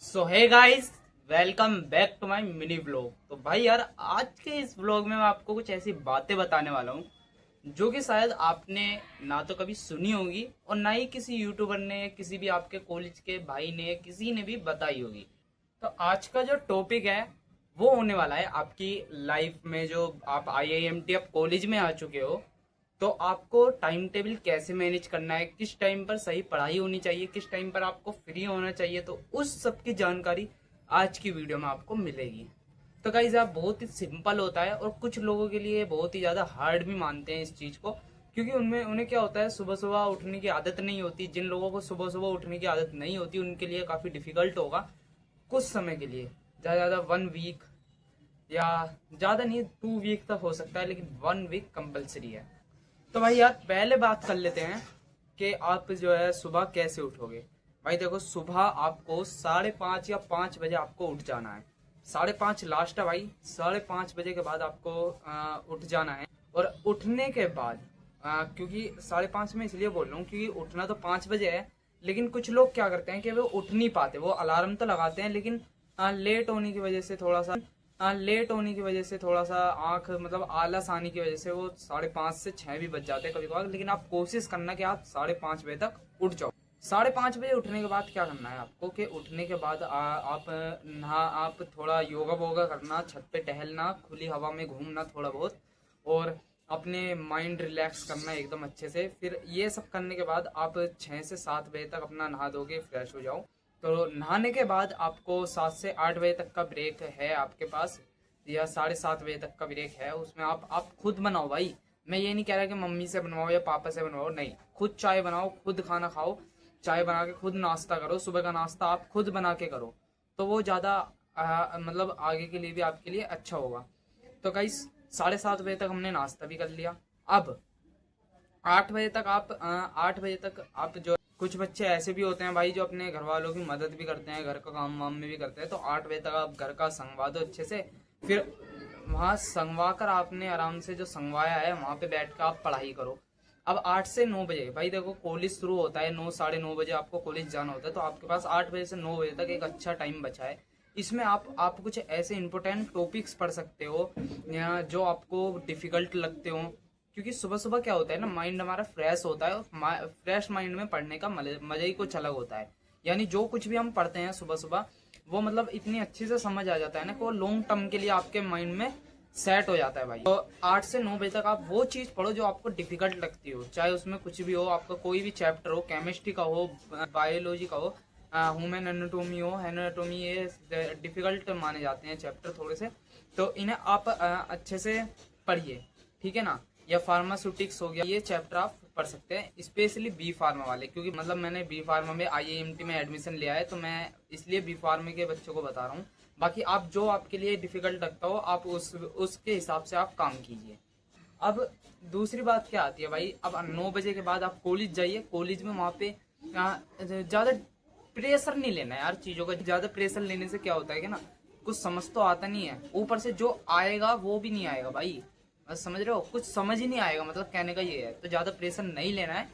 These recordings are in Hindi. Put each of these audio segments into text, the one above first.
So hey guys, welcome back to my mini vlog. तो भाई यार, आज के इस व्लॉग में मैं आपको कुछ ऐसी बातें बताने वाला हूँ जो कि शायद आपने ना तो कभी सुनी होगी और ना ही किसी यूट्यूबर ने, किसी भी आपके कॉलेज के भाई ने, किसी ने भी बताई होगी। तो आज का जो टॉपिक है वो होने वाला है आपकी लाइफ में। जो आप आईआईएमटी अब कॉलेज में आ चुके हो, तो आपको टाइम टेबल कैसे मैनेज करना है, किस टाइम पर सही पढ़ाई होनी चाहिए, किस टाइम पर आपको फ्री होना चाहिए, तो उस सब की जानकारी आज की वीडियो में आपको मिलेगी। तो गाइज आप, बहुत ही सिंपल होता है और कुछ लोगों के लिए बहुत ही ज्यादा हार्ड भी मानते हैं इस चीज को, क्योंकि उनमें उन्हें क्या होता है, सुबह सुबह उठने की आदत नहीं होती। जिन लोगों को सुबह सुबह उठने की आदत नहीं होती उनके लिए काफी डिफिकल्ट होगा कुछ समय के लिए, ज्यादा ज्यादा 1 वीक, या ज्यादा नहीं 2 वीक तक हो सकता है, लेकिन 1 वीक कंपलसरी है। तो भाई यार, पहले बात कर लेते हैं कि आप जो है सुबह कैसे उठोगे। भाई देखो, सुबह आपको 5:30 या 5 बजे आपको उठ जाना है। 5:30 लास्ट है भाई, 5:30 बजे के बाद आपको उठ जाना है। और उठने के बाद क्योंकि 5:30 में इसलिए बोल रहा हूँ क्योंकि उठना तो 5 बजे है, लेकिन कुछ लोग क्या करते हैं कि वो उठ नहीं पाते। वो अलार्म तो लगाते हैं, लेकिन लेट होने की वजह से थोड़ा सा आंख, मतलब आलस आने की वजह से वो 5:30 से 6 भी बज जाते हैं कभी कभार। लेकिन आप कोशिश करना कि आप 5:30 बजे तक उठ जाओ। 5:30 बजे उठने के बाद क्या करना है आपको कि उठने के बाद आप थोड़ा योगा वोगा करना, छत पे टहलना, खुली हवा में घूमना थोड़ा बहुत, और अपने माइंड रिलैक्स करना एकदम अच्छे से। फिर ये सब करने के बाद आप 6 से 7 बजे तक अपना नहा धोके फ्रेश हो जाओ। तो नहाने के बाद आपको 7 से 8 बजे तक का ब्रेक है आपके पास, या 7:30 बजे तक का ब्रेक है। उसमें आप खुद बनाओ भाई। मैं ये नहीं कह रहा कि मम्मी से बनवाओ या पापा से बनवाओ, नहीं, खुद चाय बनाओ, खुद खाना खाओ। चाय बना के खुद नाश्ता करो, सुबह का नाश्ता आप खुद बना के करो, तो वो ज़्यादा मतलब आगे के लिए भी आपके लिए अच्छा होगा। तो गाइस, 7:30 बजे तक हमने नाश्ता भी कर लिया। अब 8 बजे तक आप जो, कुछ बच्चे ऐसे भी होते हैं भाई जो अपने घर वालों की मदद भी करते हैं, घर का काम वाम में भी करते हैं। तो 8 बजे तक आप घर का संगवा दो अच्छे से। फिर वहां संगवा कर आपने आराम से जो संगवाया है वहां पे बैठ कर आप पढ़ाई करो। अब 8 से 9 बजे भाई देखो, कॉलेज शुरू होता है 9, 9:30 बजे आपको कॉलेज जाना होता है। तो आपके पास 8 बजे से 9 बजे तक एक अच्छा टाइम बचा है। इसमें आप कुछ ऐसे इंपॉर्टेंट टॉपिक्स पढ़ सकते हो या जो आपको डिफिकल्ट लगते हो, क्योंकि सुबह सुबह क्या होता है ना, माइंड हमारा फ्रेश होता है, और फ्रेश माइंड में पढ़ने का मजा ही कुछ अलग होता है। यानी जो कुछ भी हम पढ़ते हैं सुबह सुबह, वो मतलब इतनी अच्छे से समझ आ जाता है ना कि वो लॉन्ग टर्म के लिए आपके माइंड में सेट हो जाता है भाई। तो 8 से 9 बजे तक आप वो चीज पढ़ो जो आपको डिफिकल्ट लगती हो, चाहे उसमें कुछ भी हो, आपका कोई भी चैप्टर हो, केमिस्ट्री का हो, बायोलॉजी का हो, ह्यूमन एनाटोमी हो, एनाटोमी, ये डिफिकल्ट माने जाते हैं चैप्टर थोड़े से। तो इन्हें आप अच्छे से पढ़िए, ठीक है ना। या फार्मास्यूटिक्स हो गया, ये चैप्टर आप पढ़ सकते हैं, स्पेशली बी फार्मा वाले, क्योंकि मतलब मैंने बी फार्मा में आईआईएमटी में एडमिशन लिया है, तो मैं इसलिए बी फार्मा के बच्चों को बता रहा हूँ। बाकी आप जो आपके लिए डिफिकल्ट लगता हो, आप उसके हिसाब से आप काम कीजिए। अब दूसरी बात क्या आती है भाई, अब 9 बजे के बाद आप कॉलेज जाइए। कॉलेज में वहाँ पे ज्यादा प्रेशर नहीं लेना है यार चीजों का। ज्यादा प्रेशर लेने से क्या होता है कि ना, कुछ समझ तो आता नहीं है, ऊपर से जो आएगा वो भी नहीं आएगा भाई। बस समझ रहे हो, कुछ समझ ही नहीं आएगा, मतलब कहने का ये है। तो ज्यादा प्रेशर नहीं लेना है।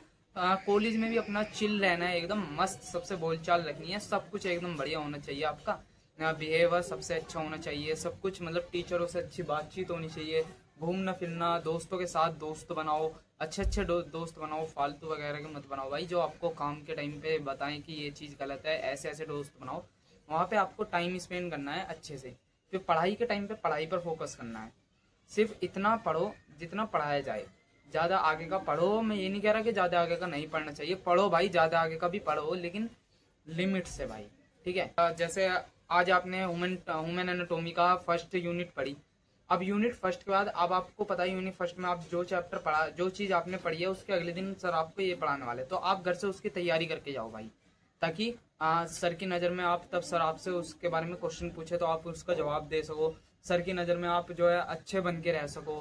कॉलेज में भी अपना चिल रहना है, एकदम मस्त, सबसे बोलचाल रखनी है, सब कुछ एकदम बढ़िया होना चाहिए आपका। बिहेवियर सबसे अच्छा होना चाहिए, सब कुछ मतलब टीचरों से अच्छी बातचीत होनी चाहिए। घूमना फिरना, दोस्तों के साथ दोस्त बनाओ, अच्छे अच्छे दोस्त बनाओ, फालतू वगैरह के मत बनाओ भाई, जो आपको काम के टाइम पे बताएं कि ये चीज़ गलत है। ऐसे ऐसे दोस्त बनाओ, वहाँ पे आपको टाइम स्पेंड करना है अच्छे से। फिर पढ़ाई के टाइम पे पढ़ाई पर फोकस करना है। सिर्फ इतना पढ़ो जितना पढ़ाया जाए, ज़्यादा आगे का पढ़ो। मैं ये नहीं कह रहा कि ज़्यादा आगे का नहीं पढ़ना चाहिए, पढ़ो भाई, ज़्यादा आगे का भी पढ़ो, लेकिन लिमिट से भाई, ठीक है। जैसे आज आपने ह्यूमन एनाटोमी का फर्स्ट यूनिट पढ़ी। अब यूनिट फर्स्ट के बाद, अब आपको पता है यूनिट फर्स्ट में आप जो चैप्टर पढ़ा, जो चीज़ आपने पढ़ी है, उसके अगले दिन सर आपको ये पढ़ाने वाले, तो आप घर से उसकी तैयारी करके जाओ भाई, ताकि सर की नज़र में आप, तब सर आपसे उसके बारे में क्वेश्चन पूछे तो आप उसका जवाब दे सको, सर की नज़र में आप जो है अच्छे बन के रह सको।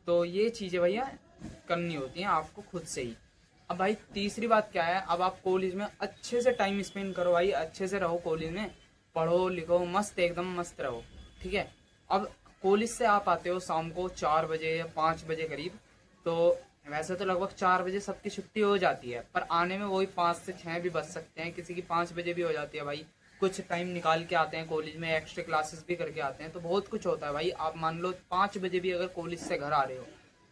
तो ये चीज़ें भैया करनी होती हैं आपको खुद से ही। अब भाई तीसरी बात क्या है, अब आप कॉलेज में अच्छे से टाइम स्पेंड करो भाई, अच्छे से रहो कॉलेज में, पढ़ो लिखो, मस्त एकदम मस्त रहो, ठीक है। अब कॉलेज से आप आते हो शाम को 4 बजे या 5 बजे करीब। तो वैसे तो लगभग 4 बजे सबकी छुट्टी हो जाती है, पर आने में वही 5 से 6 भी बज सकते हैं, किसी की 5 बजे भी हो जाती है भाई। कुछ टाइम निकाल के आते हैं कॉलेज में, एक्स्ट्रा क्लासेस भी करके आते हैं, तो बहुत कुछ होता है भाई। आप मान लो 5 बजे भी अगर कॉलेज से घर आ रहे हो,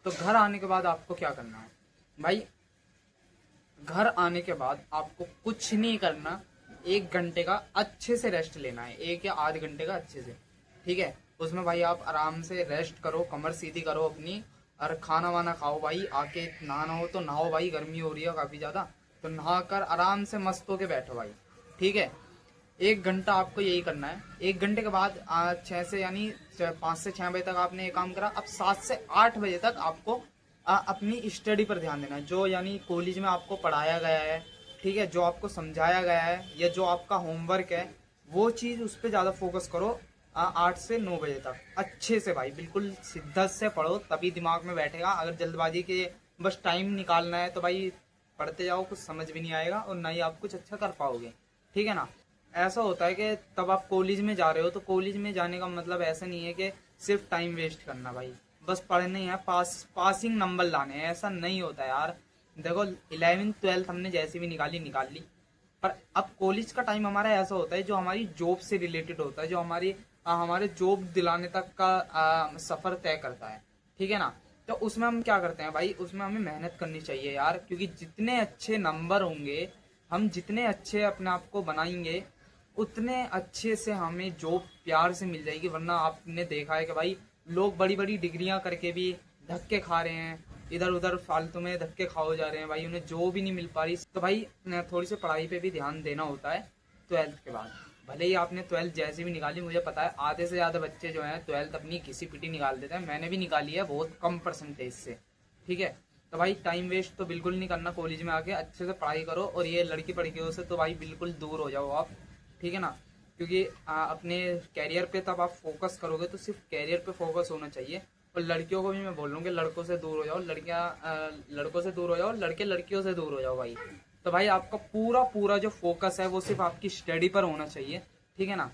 तो घर आने के बाद आपको क्या करना है भाई? घर आने के बाद आपको कुछ नहीं करना, 1 घंटे का अच्छे से रेस्ट लेना है, 1 या आधे घंटे का अच्छे से, ठीक है। उसमें भाई आप आराम से रेस्ट करो, कमर सीधी करो अपनी, और खाना वाना खाओ भाई। आके नहाना हो तो नहाओ भाई, गर्मी हो रही है काफ़ी ज़्यादा, तो नहा कर आराम से मस्त होके बैठो भाई, ठीक है। 1 घंटा आपको यही करना है। 1 घंटे के बाद 6 से यानी 5 से 6 बजे तक आपने ये काम करा। अब 7 से 8 बजे तक आपको अपनी स्टडी पर ध्यान देना है, जो यानी कॉलेज में आपको पढ़ाया गया है, ठीक है, जो आपको समझाया गया है या जो आपका होमवर्क है, वो चीज़ उस पर ज़्यादा फोकस करो। 8 से 9 बजे तक अच्छे से भाई बिल्कुल शिद्दत से पढ़ो, तभी दिमाग में बैठेगा। अगर जल्दबाजी के बस टाइम निकालना है तो भाई पढ़ते जाओ, कुछ समझ भी नहीं आएगा और ना ही आप कुछ अच्छा कर पाओगे, ठीक है ना। ऐसा होता है कि तब आप कॉलेज में जा रहे हो, तो कॉलेज में जाने का मतलब ऐसा नहीं है कि सिर्फ टाइम वेस्ट करना भाई, बस पढ़ने है, पासिंग नंबर लाने हैं, ऐसा नहीं होता यार। देखो 11th 12th हमने जैसे भी निकाल ली, पर अब कॉलेज का टाइम हमारा ऐसा होता है जो हमारी जॉब से रिलेटेड होता है, जो हमारे जॉब दिलाने तक का सफर तय करता है, ठीक है ना। तो उसमें हम क्या करते हैं भाई, उसमें हमें मेहनत करनी चाहिए यार, क्योंकि जितने अच्छे नंबर होंगे, हम जितने अच्छे अपने आप को बनाएंगे, उतने अच्छे से हमें जॉब प्यार से मिल जाएगी। वरना आपने देखा है कि भाई लोग बड़ी बड़ी डिग्रियां करके भी धक्के खा रहे हैं, इधर उधर फालतू में धक्के खाओ जा रहे हैं भाई, उन्हें जॉब ही नहीं मिल पा रही। तो भाई थोड़ी सी पढ़ाई पे भी ध्यान देना होता है 12th के बाद। भले ही आपने 12th जैसे भी निकाली, मुझे पता है आधे से ज़्यादा बच्चे जो हैं 12th अपनी घिसी पिटी निकाल देते हैं, मैंने भी निकाली है बहुत कम परसेंटेज से, ठीक है। तो भाई टाइम वेस्ट तो बिल्कुल नहीं करना, कॉलेज में आके अच्छे से पढ़ाई करो। और ये लड़की पढ़कियों से तो भाई बिल्कुल दूर हो जाओ आप, ठीक है ना, क्योंकि अपने कैरियर पे तब आप फोकस करोगे तो सिर्फ कैरियर पे फोकस होना चाहिए। और लड़कियों को भी मैं बोल रहा हूँ कि लड़कों से दूर हो जाओ, लड़कियाँ लड़कों से दूर हो जाओ, लड़के लड़कियों से दूर हो जाओ भाई। तो भाई आपका पूरा पूरा जो फोकस है वो सिर्फ आपकी स्टडी पर होना चाहिए, ठीक है ना।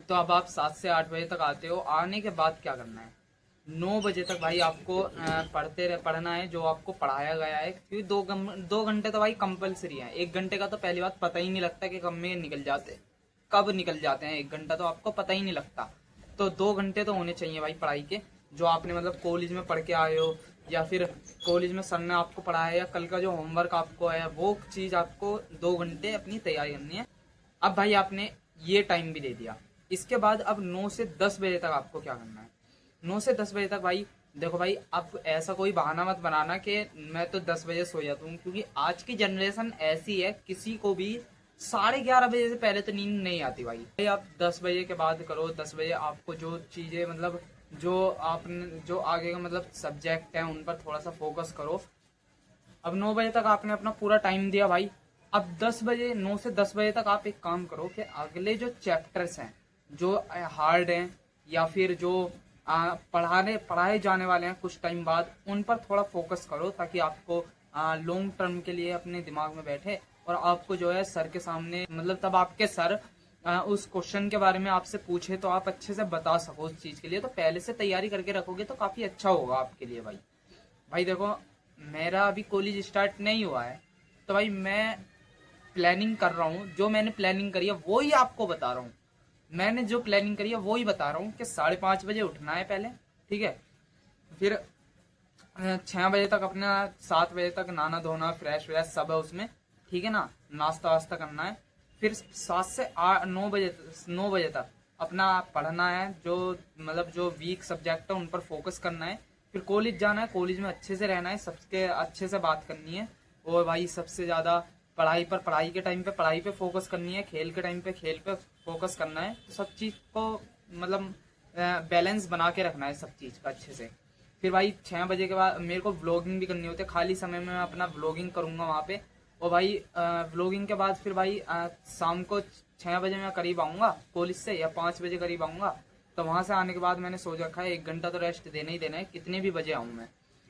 तो अब आप 7 से 8 बजे तक आते हो, आने के बाद क्या करना है, 9 बजे तक भाई आपको पढ़ना है जो आपको पढ़ाया गया है, क्योंकि 2 घंटे तो भाई कंपलसरी है। 1 घंटे का तो पहली बात पता ही नहीं लगता कि कब निकल जाते हैं 1 घंटा तो आपको पता ही नहीं लगता। तो 2 घंटे तो होने चाहिए भाई पढ़ाई के, जो आपने मतलब कॉलेज में पढ़ के आए हो, या फिर कॉलेज में सर ने आपको पढ़ाया, या कल का जो होमवर्क आपको है वो चीज़ आपको 2 घंटे अपनी तैयारी करनी है। अब भाई आपने ये टाइम भी दे दिया, इसके बाद अब 9 से 10 बजे तक आपको क्या करना है। 9 से 10 बजे तक भाई देखो भाई, आप ऐसा कोई बहाना मत बनाना कि मैं तो 10 बजे सो जाता हूँ, क्योंकि आज की जनरेशन ऐसी है, किसी को भी 11:30 बजे से पहले तो नींद नहीं आती भाई। आप 10 बजे के बाद करो। 10 बजे आपको जो चीज़ें मतलब जो आगे का मतलब सब्जेक्ट है उन पर थोड़ा सा फोकस करो। अब 9 बजे तक आपने अपना पूरा टाइम दिया भाई। अब 9 से 10 बजे तक आप एक काम करो कि अगले जो चैप्टर्स हैं जो हार्ड हैं, या फिर जो पढ़ाए जाने वाले हैं कुछ टाइम बाद, उन पर थोड़ा फोकस करो, ताकि आपको लॉन्ग टर्म के लिए अपने दिमाग में बैठे। और आपको जो है सर के सामने मतलब तब आपके सर उस क्वेश्चन के बारे में आपसे पूछे तो आप अच्छे से बता सको उस चीज़ के लिए। तो पहले से तैयारी करके रखोगे तो काफ़ी अच्छा होगा आपके लिए भाई देखो मेरा अभी कॉलेज स्टार्ट नहीं हुआ है, तो भाई मैं प्लानिंग कर रहा हूँ, जो मैंने प्लानिंग करी है वो ही आपको बता रहा हूँ। मैंने जो प्लानिंग करी है वो ही बता रहा हूँ कि 5:30 बजे उठना है पहले, ठीक है। फिर 6 बजे तक अपना 7 बजे तक नहाना धोना फ्रेश व्रेश सब है उसमें, ठीक है ना, नाश्ता वास्ता करना है। फिर 7 से 9 बजे तक अपना पढ़ना है, जो मतलब जो वीक सब्जेक्ट है उन पर फोकस करना है। फिर कॉलेज जाना है, कॉलेज में अच्छे से रहना है, सबके अच्छे से बात करनी है। और भाई सबसे ज़्यादा पढ़ाई के टाइम पे पढ़ाई पे फोकस करनी है, खेल के टाइम पे खेल पे फोकस करना है। तो सब चीज़ को मतलब बैलेंस बना के रखना है सब चीज़ का अच्छे से। फिर भाई 6 बजे के बाद मेरे को व्लॉगिंग भी करनी होती है, खाली समय में मैं अपना व्लॉगिंग करूँगा वहाँ पे। और भाई व्लॉगिंग के बाद फिर भाई शाम को 6 बजे मैं करीब आऊँगा कॉलेज से, या 5 बजे करीब आऊँगा। तो वहाँ से आने के बाद मैंने सोच रखा है 1 घंटा तो रेस्ट देना ही देना है, कितने भी बजे आऊँ मैं।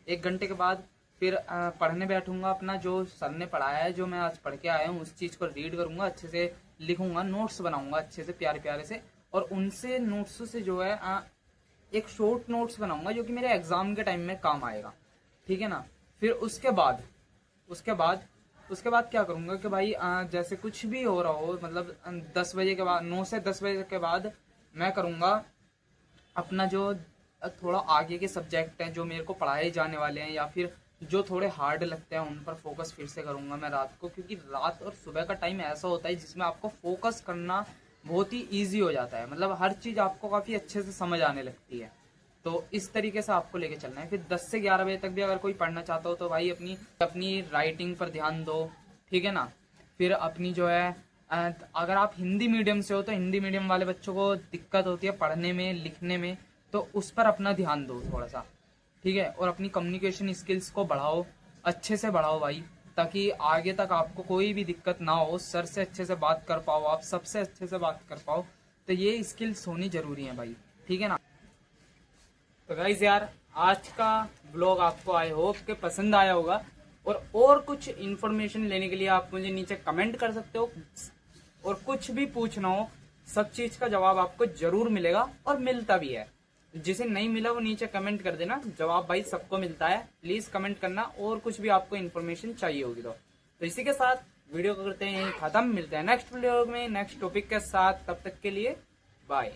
1 घंटे के बाद फिर पढ़ने बैठूंगा, अपना जो सर ने पढ़ाया है, जो मैं आज पढ़ के आया हूँ उस चीज़ को रीड करूँगा, अच्छे से लिखूंगा, नोट्स बनाऊंगा अच्छे से प्यारे प्यारे से। और उनसे नोट्स से जो है एक शॉर्ट नोट्स बनाऊंगा जो कि मेरे एग्जाम के टाइम में काम आएगा, ठीक है ना। फिर उसके बाद उसके बाद क्या करूंगा कि भाई जैसे कुछ भी हो रहा हो, मतलब 10 बजे के बाद, 9 से 10 बजे के बाद मैं करूंगा अपना जो थोड़ा आगे के सब्जेक्ट हैं जो मेरे को पढ़ाए जाने वाले हैं, या फिर जो थोड़े हार्ड लगते हैं उन पर फोकस फिर से करूंगा मैं रात को, क्योंकि रात और सुबह का टाइम ऐसा होता है जिसमें आपको फोकस करना बहुत ही ईजी हो जाता है, मतलब हर चीज़ आपको काफ़ी अच्छे से समझ आने लगती है। तो इस तरीके से आपको लेके चलना है। फिर 10 से 11 बजे तक भी अगर कोई पढ़ना चाहता हो तो भाई अपनी अपनी राइटिंग पर ध्यान दो, ठीक है ना। फिर अपनी जो है अगर आप हिंदी मीडियम से हो तो हिंदी मीडियम वाले बच्चों को दिक्कत होती है पढ़ने में लिखने में, तो उस पर अपना ध्यान दो थोड़ा सा, ठीक है। और अपनी कम्युनिकेशन स्किल्स को बढ़ाओ, अच्छे से बढ़ाओ भाई, ताकि आगे तक आपको कोई भी दिक्कत ना हो, सर से अच्छे से बात कर पाओ, आप सबसे अच्छे से बात कर पाओ। तो ये स्किल्स होनी जरूरी है भाई, ठीक है ना। तो गाइज यार, आज का ब्लॉग आपको आई होप के पसंद आया होगा, और कुछ इन्फॉर्मेशन लेने के लिए आप मुझे नीचे कमेंट कर सकते हो, और कुछ भी पूछना हो सब चीज का जवाब आपको जरूर मिलेगा, और मिलता भी है। जिसे नहीं मिला वो नीचे कमेंट कर देना, जवाब भाई सबको मिलता है, प्लीज कमेंट करना। और कुछ भी आपको इन्फॉर्मेशन चाहिए होगी तो इसी के साथ वीडियो को करते हैं यहीं खत्म, मिलते हैं नेक्स्ट वीडियो में नेक्स्ट टॉपिक के साथ, तब तक के लिए बाय।